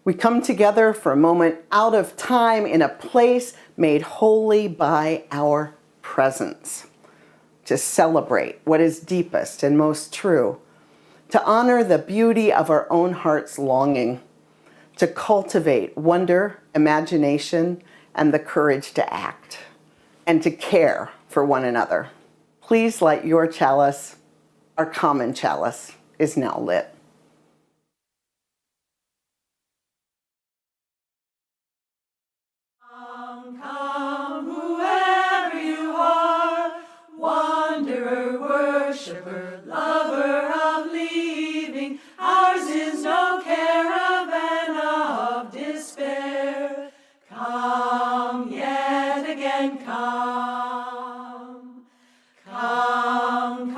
We come together for a moment out of time in a place made holy by our presence, to celebrate what is deepest and most true, to honor the beauty of our own heart's longing, to cultivate wonder, imagination, and the courage to act, and to care for one another. Please light your chalice. Our common chalice is now lit. Come, whoever you are, wanderer, worshiper, lover of leaving, ours is no caravan of despair. Come yet again, come. Come,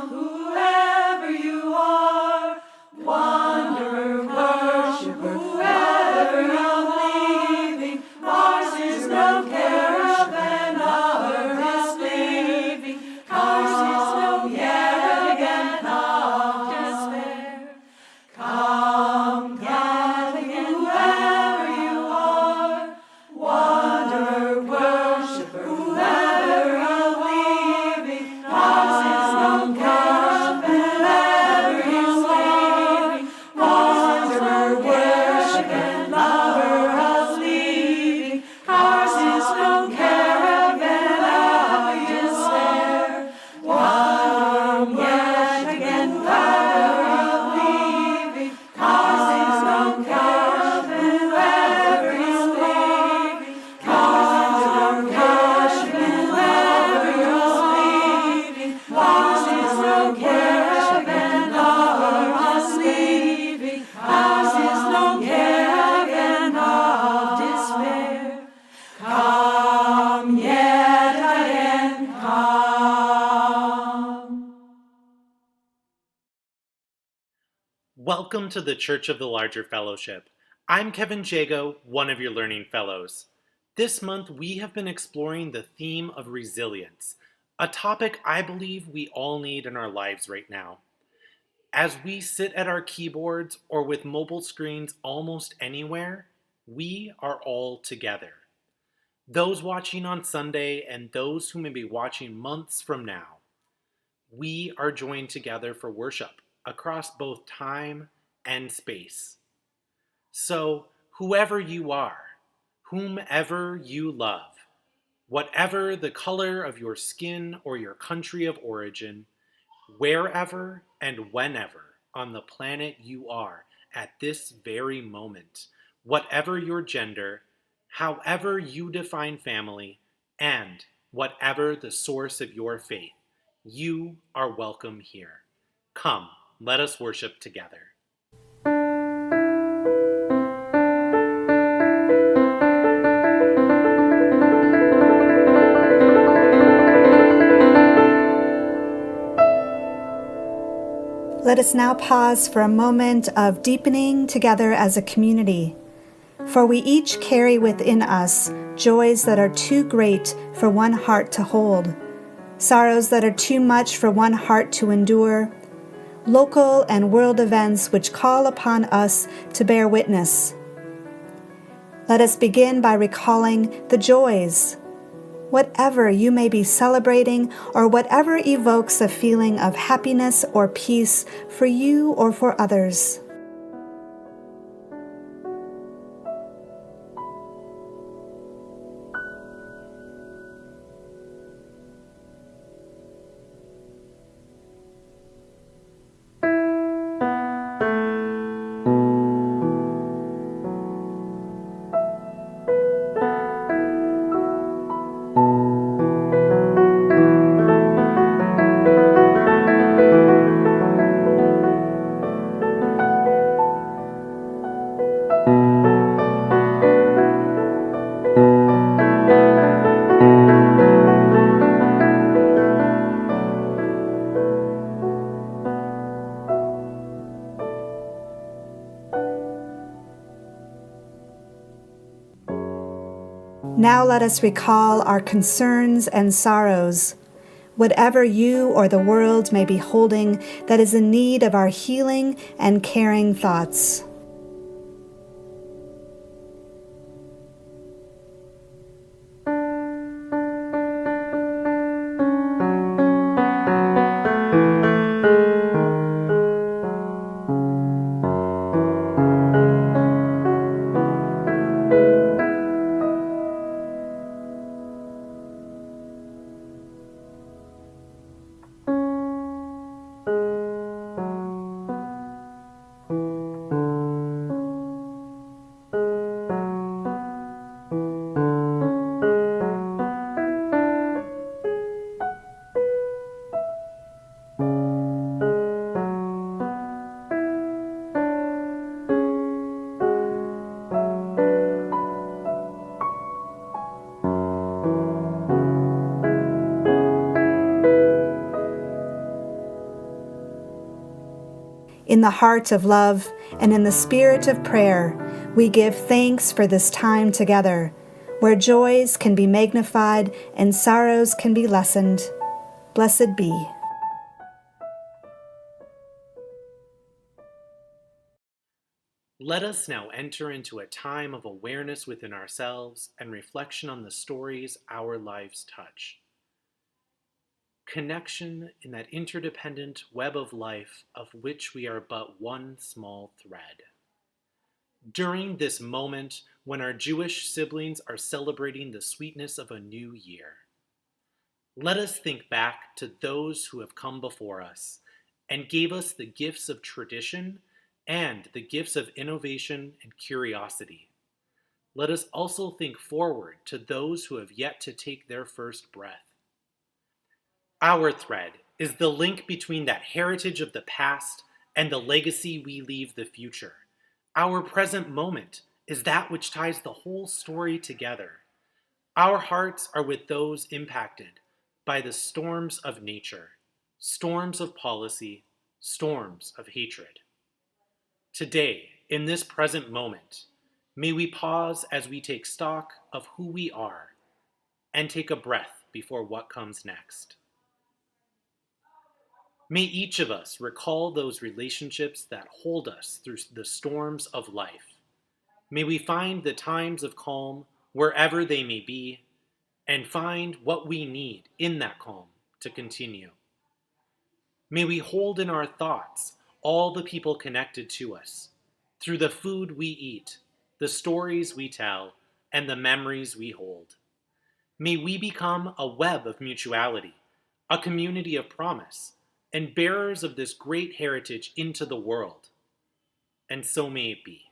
whoever you are, wanderer, worshiper, lover of leaving, ours is no caravan of disleaving, ours is no yet again of despair. Come yet again, whoever you are, wanderer, worshiper, lover of leaving, ours is no caravan of disleaving, wanderer, worshiper, lover of leaving, ours is no caravan of despair. Come yet again, lover of leaving, ours is no caravan, whoever is leaving, ours is no caravan, whoever is leaving, ours is no caravan of leaving, ours is no caravan of despair. Come yet again, come. Welcome to the Church of the Larger Fellowship. I'm Kevin Jago, one of your Learning Fellows. This month we have been exploring the theme of resilience, a topic I believe we all need in our lives right now. As we sit at our keyboards or with mobile screens almost anywhere, we are all together. Those watching on Sunday and those who may be watching months from now, we are joined together for worship across both time and space. So, whoever you are, whomever you love, whatever the color of your skin or your country of origin, wherever and whenever on the planet you are at this very moment, whatever your gender, however you define family, and whatever the source of your faith, you are welcome here. Come, let us worship together. Let us now pause for a moment of deepening together as a community, for we each carry within us joys that are too great for one heart to hold, sorrows that are too much for one heart to endure, local and world events which call upon us to bear witness. Let us begin by recalling the joys, whatever you may be celebrating or whatever evokes a feeling of happiness or peace for you or for others. Now let us recall our concerns and sorrows, whatever you or the world may be holding that is in need of our healing and caring thoughts. In the heart of love and in the spirit of prayer, we give thanks for this time together, where joys can be magnified and sorrows can be lessened. Blessed be. Let us now enter into a time of awareness within ourselves and reflection on the stories our lives touch. Connection in that interdependent web of life of which we are but one small thread. During this moment when our Jewish siblings are celebrating the sweetness of a new year, let us think back to those who have come before us and gave us the gifts of tradition and the gifts of innovation and curiosity. Let us also think forward to those who have yet to take their first breath. Our thread is the link between that heritage of the past and the legacy we leave the future. Our present moment is that which ties the whole story together. Our hearts are with those impacted by the storms of nature, storms of policy, storms of hatred. Today, in this present moment, may we pause as we take stock of who we are and take a breath before what comes next. May each of us recall those relationships that hold us through the storms of life. May we find the times of calm wherever they may be, and find what we need in that calm to continue. May we hold in our thoughts all the people connected to us, through the food we eat, the stories we tell, and the memories we hold. May we become a web of mutuality, a community of promise, and bearers of this great heritage into the world. And so may it be.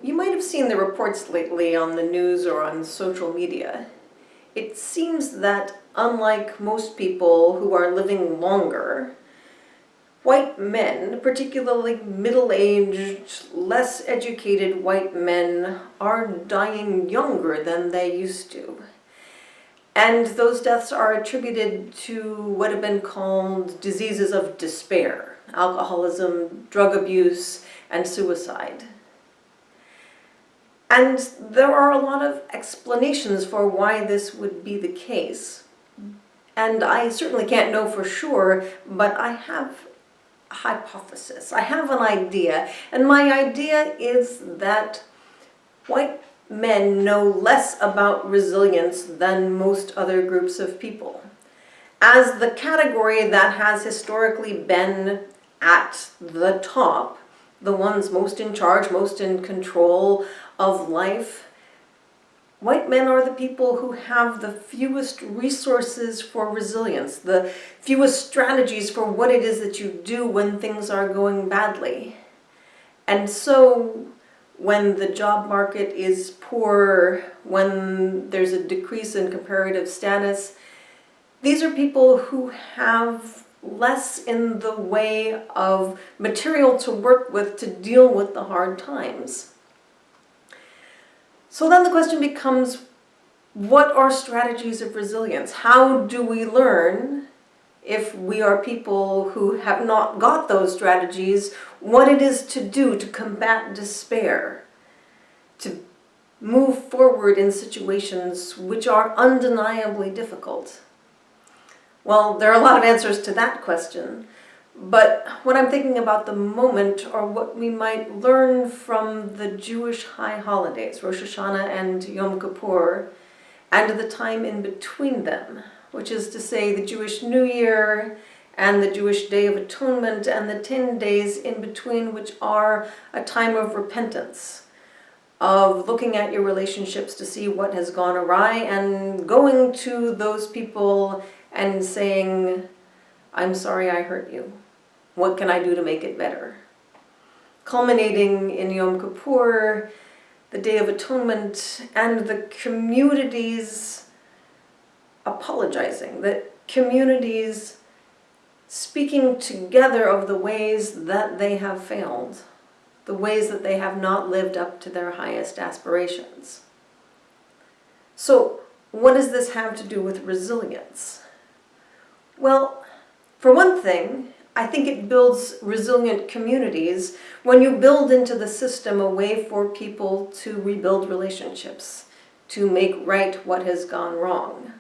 You might have seen the reports lately on the news or on social media. It seems that, unlike most people who are living longer, white men, particularly middle-aged, less educated white men, are dying younger than they used to. And those deaths are attributed to what have been called diseases of despair: alcoholism, drug abuse, and suicide. And there are a lot of explanations for why this would be the case. And I certainly can't know for sure, but I have a hypothesis. I have an idea. And my idea is that white men know less about resilience than most other groups of people. As the category that has historically been at the top, the ones most in charge, most in control of life, white men are the people who have the fewest resources for resilience, the fewest strategies for what it is that you do when things are going badly. And so when the job market is poor, when there's a decrease in comparative status, these are people who have less in the way of material to work with to deal with the hard times. So then the question becomes, what are strategies of resilience? How do we learn, if we are people who have not got those strategies, what it is to do to combat despair, to move forward in situations which are undeniably difficult? Well, there are a lot of answers to that question, but when I'm thinking about the moment, or what we might learn from the Jewish high holidays, Rosh Hashanah and Yom Kippur, and the time in between them, which is to say the Jewish New Year and the Jewish Day of Atonement, and the 10 days in between, which are a time of repentance, of looking at your relationships to see what has gone awry, and going to those people and saying, I'm sorry I hurt you. What can I do to make it better? culminating in Yom Kippur, the Day of Atonement, and the communities apologizing, the communities speaking together of the ways that they have failed, the ways that they have not lived up to their highest aspirations. So, what does this have to do with resilience? Well, for one thing, I think it builds resilient communities when you build into the system a way for people to rebuild relationships, to make right what has gone wrong.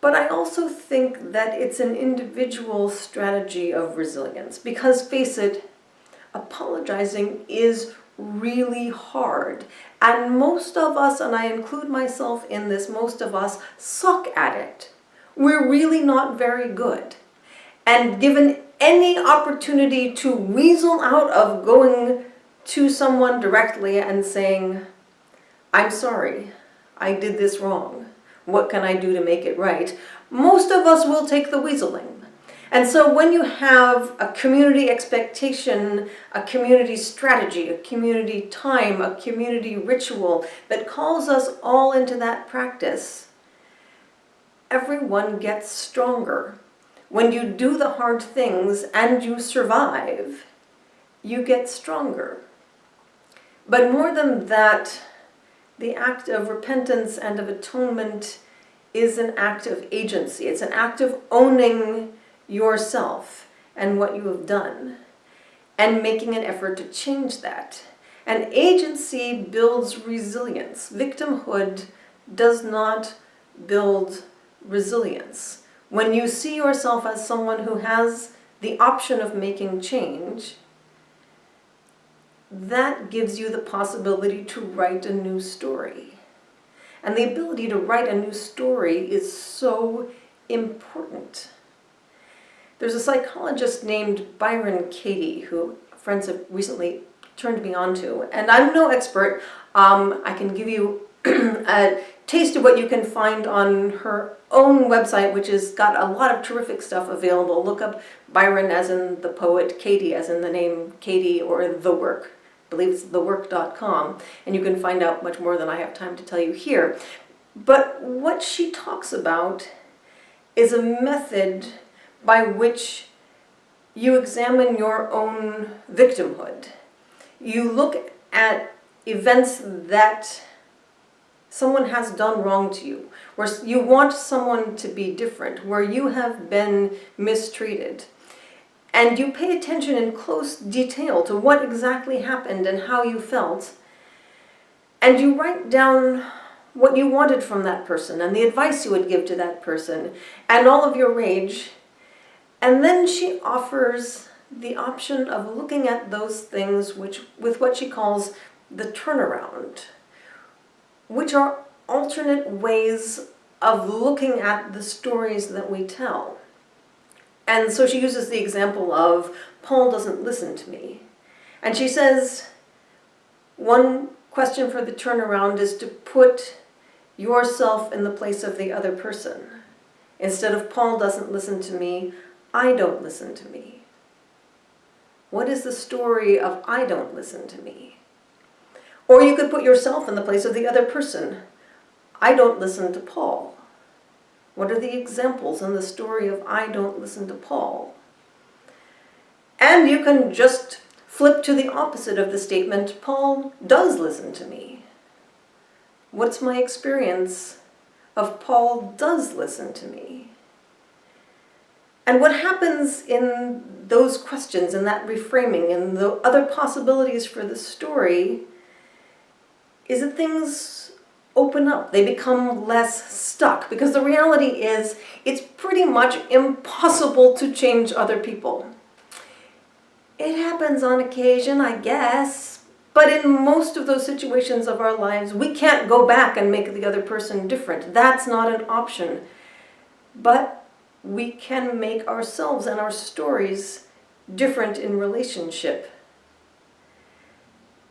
But I also think that it's an individual strategy of resilience because, face it, apologizing is really hard. And most of us, and I include myself in this, most of us suck at it. We're really not very good. And given any opportunity to weasel out of going to someone directly and saying, I'm sorry, I did this wrong. What can I do to make it right? Most of us will take the weaseling. And so when you have a community expectation, a community strategy, a community time, a community ritual that calls us all into that practice, everyone gets stronger. When you do the hard things and you survive, you get stronger. But more than that, the act of repentance and of atonement is an act of agency. It's an act of owning yourself and what you have done and making an effort to change that. And agency builds resilience. Victimhood does not build resilience. When you see yourself as someone who has the option of making change, that gives you the possibility to write a new story. And the ability to write a new story is so important. There's a psychologist named Byron Katie who friends have recently turned me on to. And I'm no expert. I can give you a taste of what you can find on her own website, which has got a lot of terrific stuff available. Look up Byron as in the poet, Katie as in the name Katie, or The Work. I believe it's thework.com, and you can find out much more than I have time to tell you here. But what she talks about is a method by which you examine your own victimhood. You look at events that someone has done wrong to you, where you want someone to be different, where you have been mistreated. And you pay attention in close detail to what exactly happened and how you felt. And you write down what you wanted from that person and the advice you would give to that person and all of your rage. And then she offers the option of looking at those things with what she calls the turnaround, which are alternate ways of looking at the stories that we tell. And so she uses the example of, Paul doesn't listen to me. And she says, one question for the turnaround is to put yourself in the place of the other person. Instead of Paul doesn't listen to me, I don't listen to me. What is the story of I don't listen to me? Or you could put yourself in the place of the other person. I don't listen to Paul. What are the examples in the story of I don't listen to Paul? And you can just flip to the opposite of the statement, Paul does listen to me. What's my experience of Paul does listen to me? And what happens in those questions, in that reframing, and the other possibilities for the story, is that things open up. They become less stuck. Because the reality is, it's pretty much impossible to change other people. It happens on occasion, I guess. But in most of those situations of our lives, we can't go back and make the other person different. That's not an option. But we can make ourselves and our stories different in relationship.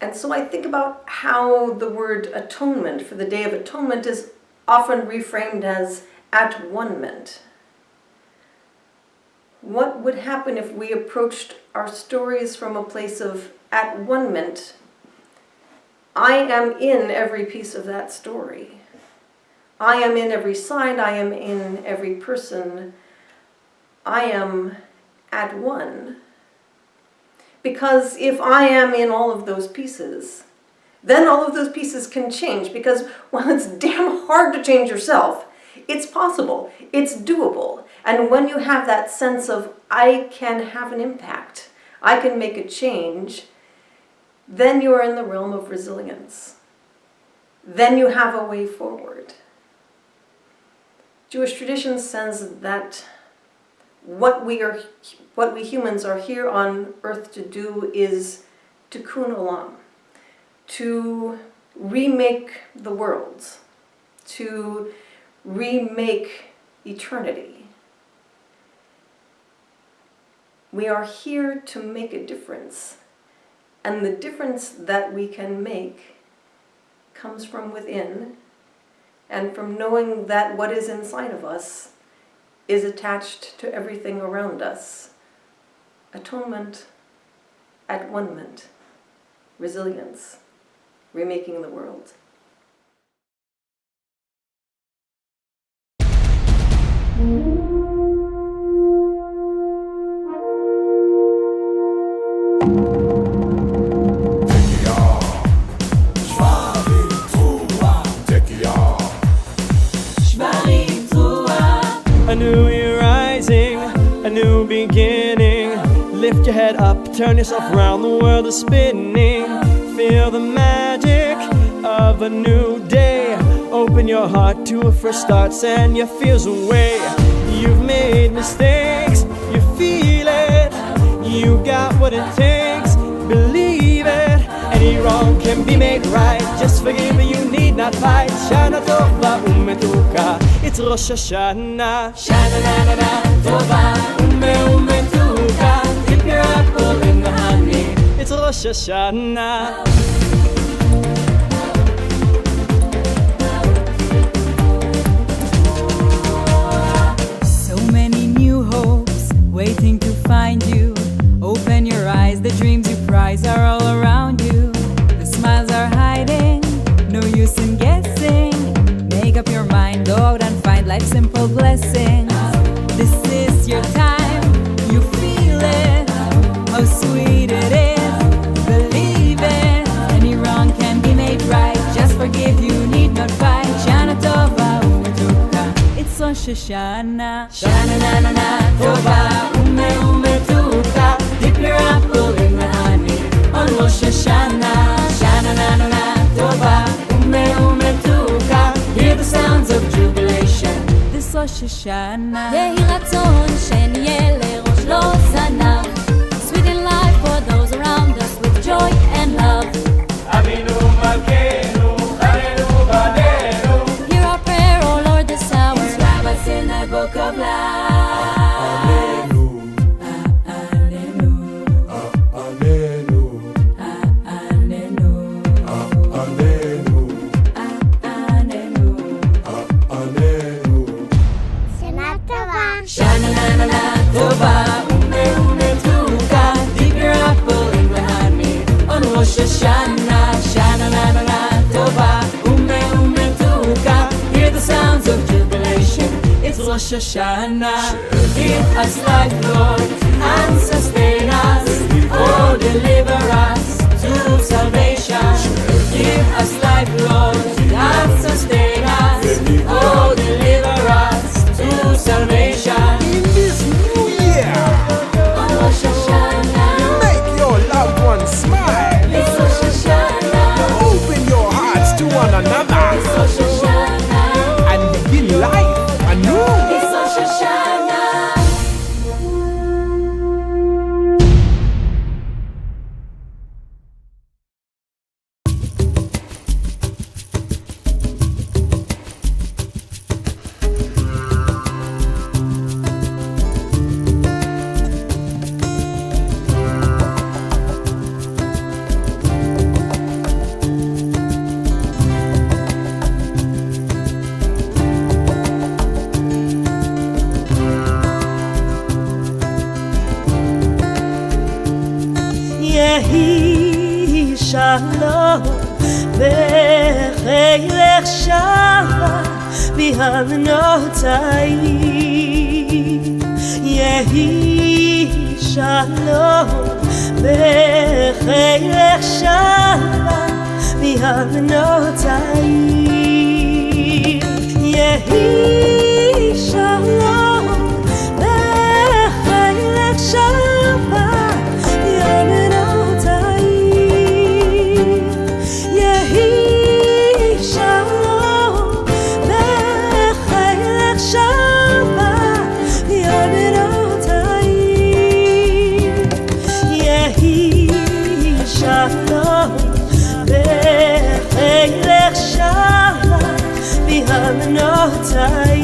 And so I think about how the word atonement for the Day of Atonement is often reframed as at-one-ment. What would happen if we approached our stories from a place of at-one-ment. I am in every piece of that story. I am in every side, I am in every person. I am at one. Because if I am in all of those pieces, then all of those pieces can change. Because while it's damn hard to change yourself, it's possible, it's doable. And when you have that sense of, I can have an impact, I can make a change, then you are in the realm of resilience. Then you have a way forward. Jewish tradition says that what we humans are here on earth to do is tikkun olam, to remake the world, to remake eternity. We are here to make a difference, and the difference that we can make comes from within, and from knowing that what is inside of us is attached to everything around us. Atonement, at-one-ment, resilience, remaking the world. A new year rising, a new beginning. Lift your head up, turn yourself around, the world is spinning. Feel the magic of a new day. Open your heart to a fresh start, send your fears away. You've made mistakes, you feel it. You got what it takes, believe it. Any wrong can be made right, just forgive and you need not fight. Shana Tova Umetuka, it's Rosh Hashanah. Shana na na na Tova Umetuka, dip your apple in the honey, it's Rosh Hashanah. So many new hopes waiting to find you. Open your eyes, the dreams you prize are all around you. The smiles are hiding, no use in guessing. Make up your mind, go out and find life's simple blessings. This is your time, you feel it, how sweet it is, believe it. Any wrong can be made right, just forgive, you need not fight. Shana Tova Umetuka, it's Rosh Hashanah. Shana na na na Tova Umetuka, dip your apple in the honey on Rosh Hashanah. Shana na na na Tova Umetuka, hear the sounds of jubilation this Rosh Hashanah. יהי רצון שנהיה לראש לא זנב. Sweet in life for those around us with joy and love. Avinu Malkeinu, Chanenu Banenu. Hear our prayer, O Lord, this hour. Inscribe us in thy book of life. Shana na na na Tova Umetuka, dip your apple in the honey on Rosh Hashanah. Shana na na na Tova Umetuka, hear the sounds of jubilation, it's Rosh Hashanah. Give us life, Lord, and sustain us, oh deliver us to salvation. Give us life, Lord, and sustain us, oh deliver us to salvation. In this new year, On Rosh Hashanah, make your loved ones smile. it's Rosh Hashanah, Open your hearts to one another it's Rosh Hashanah, and begin life anew. it's Rosh Hashanah. יהי שלום בחילך שבה בהמנותיי יהי שלום בחילך שבה בהמנותיי יהי שלום בחילך שבה בהמנותיי יהי שלום בחילך שבה בהמנותיי יהי שלום בחילך שבה בהמנותיי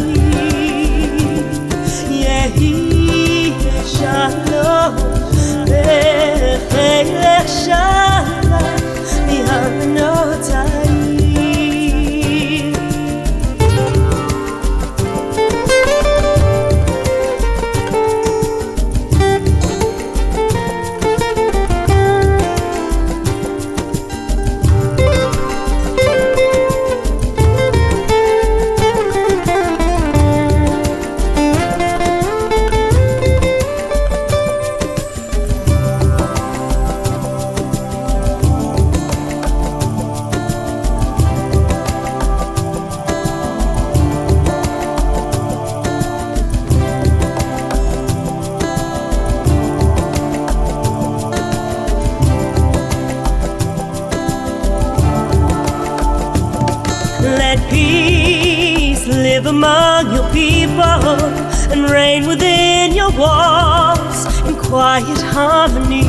יהי שלום בחילך שבה בהמנותיי Let peace live among your people and reign within your walls in quiet harmony.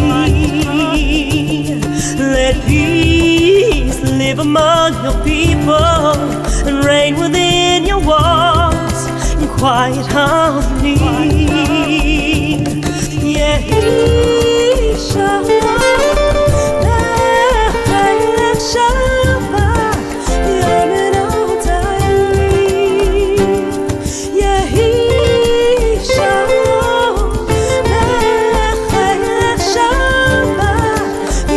Let peace live among your people and reign within your walls in quiet harmony. Yehi Shalom, Lechem Shabbat, Yamenotay. Yehi Shalom, Lechem Shabbat,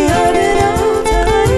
Yamenotay.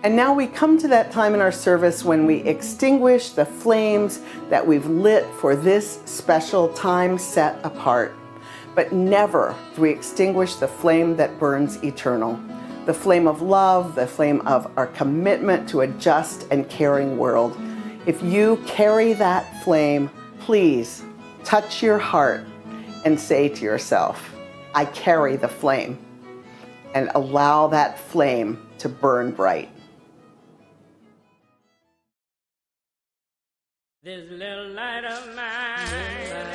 And now we come to that time in our service when we extinguish the flames that we've lit for this special time set apart. But never do we extinguish the flame that burns eternal, the flame of love, the flame of our commitment to a just and caring world. If you carry that flame, please touch your heart and say to yourself, I carry the flame, and allow that flame to burn bright. This little light of mine,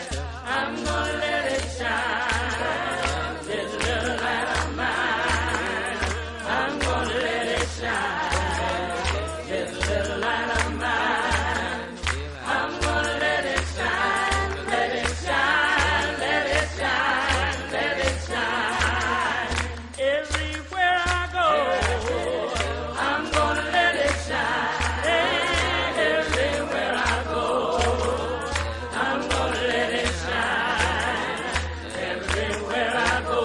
I'm gonna let it shine. This little light of mine, I'm gonna let it shine. This little light of mine, I'm gonna let it shine. Let it shine, let it shine, let it shine. Everywhere I go, I'm gonna let it shine. Everywhere I go, I'm gonna let it shine. Everywhere I go,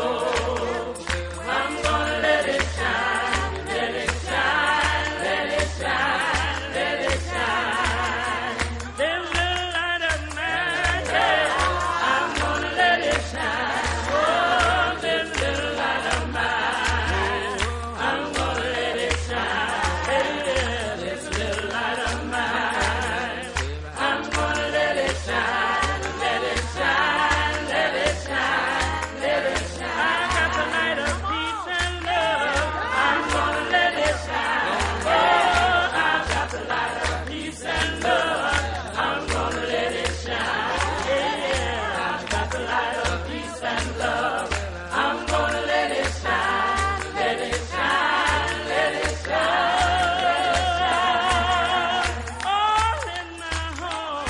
I'm gonna let it shine. Let it shine, let it shine, let it shine. This little light of mine, yeah, I'm gonna let it shine. Oh, this little light of mine, I'm gonna let it shine. Yeah, this little light of mine, I'm gonna let it shine. Let it shine, let it shine, let it shine. I got the light of peace and love, I'm gonna let it shine. Oh, I got the light of peace and love, I'm gonna let it shine. Yeah, I got the light of peace and love, I'm gonna let it shine. Let it shine, let it shine, let it shine. All in my home,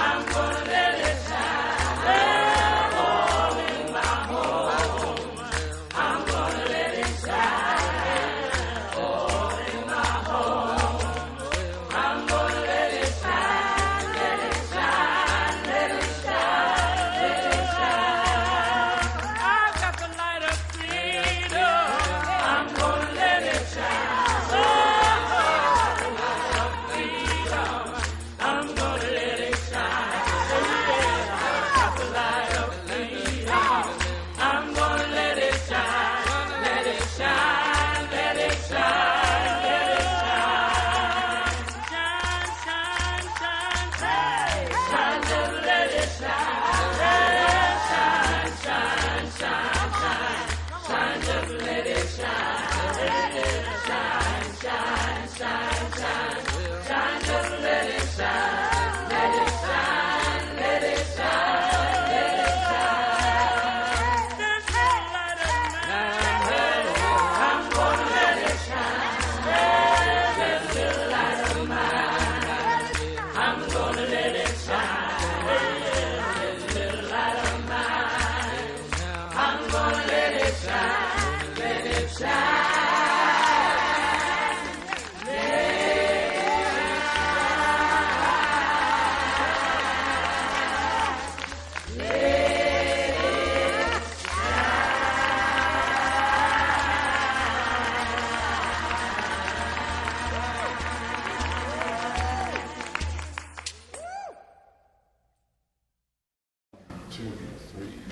I'm gonna let it shine. Yeah, all in my home, I'm gonna let it shine. All in my home, I'm gonna let it shine. Let it shine, let it shine, let it shine. I got the light of freedom, I'm gonna let it shine. Oh, the light of freedom, I'm gonna let it shine. Yeah, I got the light of freedom, I'm gonna let it shine. Let it shine, let it shine, let it shine. Shine, shine, shine, shine. Shine, just let it shine. Yeah, shine, shine, shine, shine. Shine, just let it shine. Yeah, shine, shine, shine, shine. Shine, just let it shine. Let it shine, let it shine, let it shine. This light of mine, I'm gonna let it shine. Yeah, this little light of mine, I'm gonna let it shine. Yeah, this little light of mine, I'm gonna let it shine. Let it shine. Two, three.